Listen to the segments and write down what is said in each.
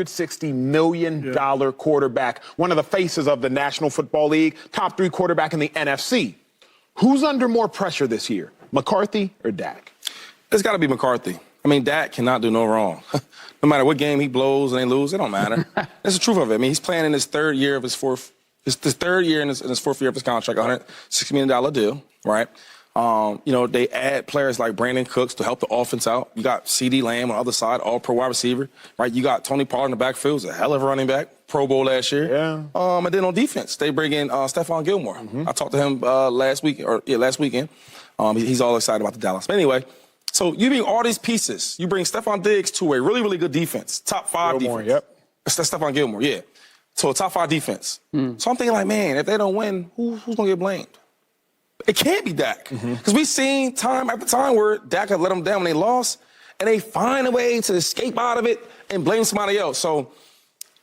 $60 million quarterback, one of the faces of the National Football League, top 3 quarterback in the NFC. Who's under more pressure this year, McCarthy or Dak? It's got to be McCarthy. I mean, Dak cannot do no wrong. No matter what game he blows and they lose, it don't matter. That's the truth of it. I mean, he's playing in his third year of his fourth year in his fourth year of his contract, $160 million deal, right? You know, they add players like Brandon Cooks to help the offense out. You got CeeDee Lamb on the other side, all-pro wide receiver, right? You got Tony Pollard in the backfield, who's a hell of a running back, Pro Bowl last year. Yeah. And then on defense, they bring in Stephon Gilmore. I talked to him last weekend. He's all excited about the Dallas. But anyway, so you bring all these pieces. You bring Stephon Diggs to a really, really good defense, top 5 Gilmore, defense. yep. That's Stephon Gilmore, yeah. So a top 5 defense. So I'm thinking like, man, if they don't win, who's going to get blamed? It can't be Dak. Because we've seen time after time where Dak had let them down when they lost, and they find a way to escape out of it and blame somebody else. So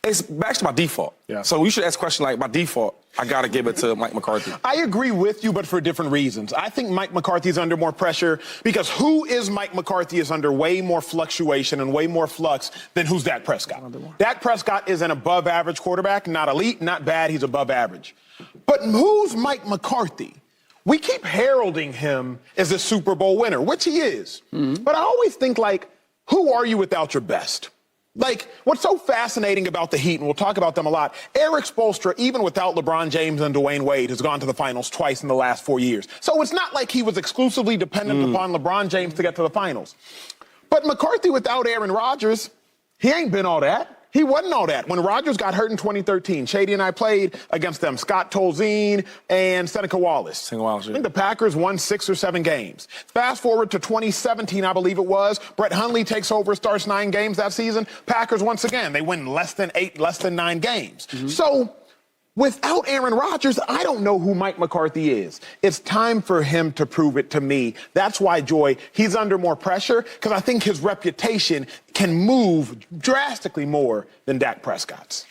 it's back to my default. Yeah. So you should ask a question like, by default, I got to give it to Mike McCarthy. I agree with you, but for different reasons. I think Mike McCarthy's under more pressure because who is Mike McCarthy is under way more fluctuation and way more flux than who's Dak Prescott. Dak Prescott is an above-average quarterback, not elite, not bad, he's above average. But who's Mike McCarthy? We keep heralding him as a Super Bowl winner, which he is. But I always think, like, who are you without your best? Like, what's so fascinating about the Heat, and we'll talk about them a lot, Eric Spoelstra, even without LeBron James and Dwayne Wade, has gone to the finals twice in the last 4 years. So it's not like he was exclusively dependent upon LeBron James to get to the finals. But McCarthy without Aaron Rodgers, he ain't been all that. He wasn't all that. When Rodgers got hurt in 2013, Shady and I played against them, Scott Tolzien and Seneca Wallace. I think the Packers won 6 or 7 games. Fast forward to 2017, I believe it was. Brett Hundley takes over, starts 9 games that season. Packers, once again, they win less than 8, less than 9 games. So without Aaron Rodgers, I don't know who Mike McCarthy is. It's time for him to prove it to me. That's why, Joy, he's under more pressure, because I think his reputation can move drastically more than Dak Prescott's.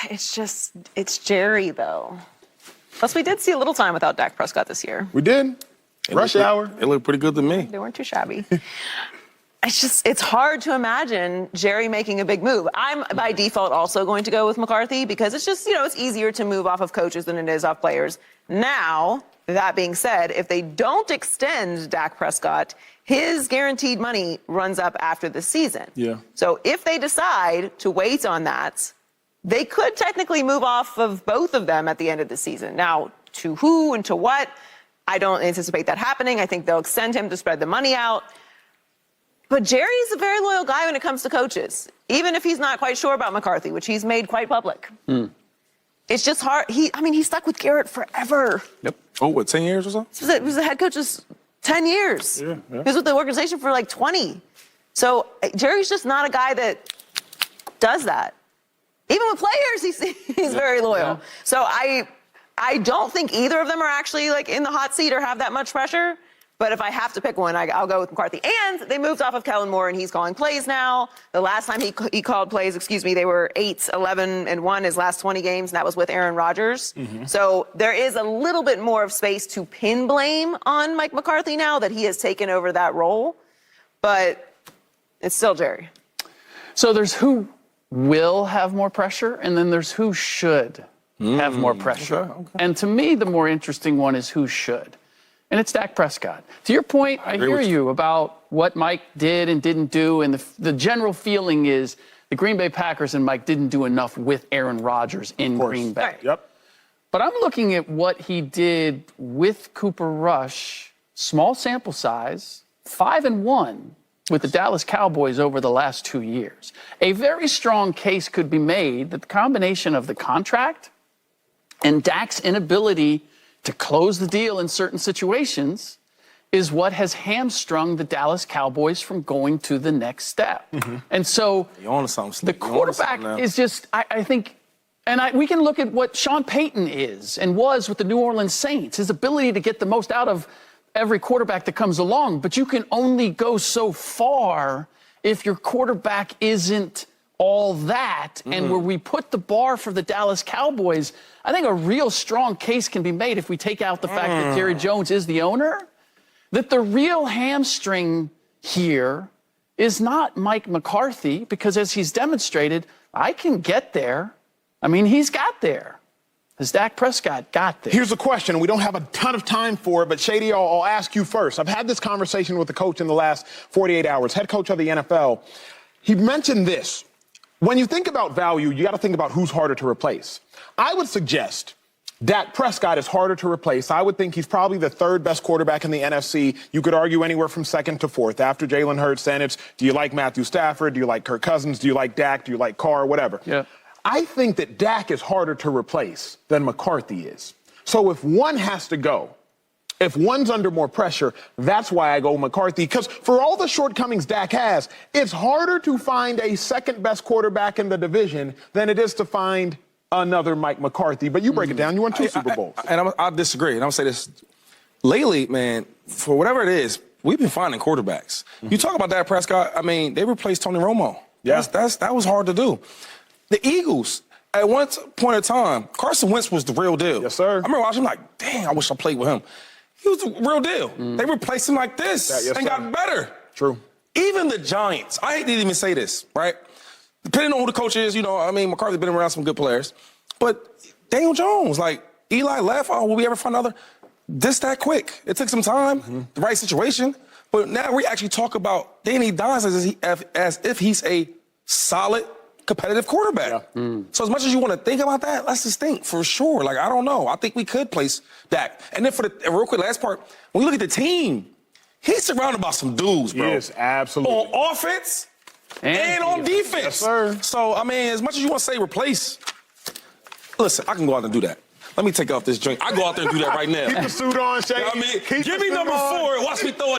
It's Jerry, though. Plus, we did see a little time without Dak Prescott this year. We did. Rush hour. It looked pretty good to me. They weren't too shabby. It's hard to imagine Jerry making a big move. I'm, by default, also going to go with McCarthy because it's just, it's easier to move off of coaches than it is off players. Now, that being said, if they don't extend Dak Prescott, his guaranteed money runs up after the season. Yeah. So if they decide to wait on that, they could technically move off of both of them at the end of the season. Now, to who and to what, I don't anticipate that happening. I think they'll extend him to spread the money out. But Jerry's a very loyal guy when it comes to coaches, even if he's not quite sure about McCarthy, which he's made quite public. It's just hard. He stuck with Garrett forever. Yep. Oh, what, 10 years or so? He was the head coach 10 years. Yeah. He was with the organization for like 20. So Jerry's just not a guy that does that. Even with players, he's very loyal. Yeah. So I don't think either of them are actually like in the hot seat or have that much pressure. But if I have to pick one, I'll go with McCarthy. And they moved off of Kellen Moore, and he's calling plays now. The last time he called plays, they were 8-11-1 his last 20 games, and that was with Aaron Rodgers. So there is a little bit more of space to pin blame on Mike McCarthy now that he has taken over that role. But it's still Jerry. So there's who will have more pressure, and then there's who should have more pressure. Okay. And to me, the more interesting one is who should. And it's Dak Prescott. To your point, I hear you about what Mike did and didn't do, and the general feeling is the Green Bay Packers and Mike didn't do enough with Aaron Rodgers in Green Bay. Right. Yep. But I'm looking at what he did with Cooper Rush, small sample size, 5-1 with the Dallas Cowboys over the last 2 years. A very strong case could be made that the combination of the contract and Dak's inability to close the deal in certain situations is what has hamstrung the Dallas Cowboys from going to the next step. And so the quarterback is just, I think, and we can look at what Sean Payton is and was with the New Orleans Saints, his ability to get the most out of every quarterback that comes along. But you can only go so far if your quarterback isn't all that. And where we put the bar for the Dallas Cowboys, I think a real strong case can be made if we take out the fact that Jerry Jones is the owner, that the real hamstring here is not Mike McCarthy, because as he's demonstrated, I can get there. I mean, he's got there. Has Dak Prescott got there? Here's a question. We don't have a ton of time for it, but Shady, I'll ask you first. I've had this conversation with the coach in the last 48 hours, head coach of the NFL. He mentioned this. When you think about value, you got to think about who's harder to replace. I would suggest Dak Prescott is harder to replace. I would think he's probably the third best quarterback in the NFC. You could argue anywhere from second to fourth. After Jalen Hurts, then it's, do you like Matthew Stafford? Do you like Kirk Cousins? Do you like Dak? Do you like Carr? Whatever. Yeah. I think that Dak is harder to replace than McCarthy is. So if one has to go, if one's under more pressure, that's why I go McCarthy. Because for all the shortcomings Dak has, it's harder to find a second best quarterback in the division than it is to find another Mike McCarthy. But you break it down. You won 2 Super Bowls. I disagree. And I'm going to say this. Lately, man, for whatever it is, we've been finding quarterbacks. You talk about Dak Prescott, I mean, they replaced Tony Romo. Yeah. That was hard to do. The Eagles, at one point in time, Carson Wentz was the real deal. Yes, sir. I remember watching him like, dang, I wish I played with him. He was the real deal. They replaced him like this and got better. True. Even the Giants, I hate to even say this, right? Depending on who the coach is, I mean, McCarthy's been around some good players. But Daniel Jones, like, Eli left, will we ever find another? That quick. It took some time, the right situation. But now we actually talk about Danny Dimes as if he's a solid, competitive quarterback. Yeah. So as much as you want to think about that, let's just think for sure. Like, I don't know. I think we could place Dak. And then for the real quick last part, when you look at the team, he's surrounded by some dudes, bro. Yes, absolutely. On offense and on defense. Yes, sir. So, I mean, as much as you want to say replace, listen, I can go out and do that. Let me take off this joint. I go out there and do that right now. Keep the suit on, Shady. I mean, give me number 4 and watch me throw it.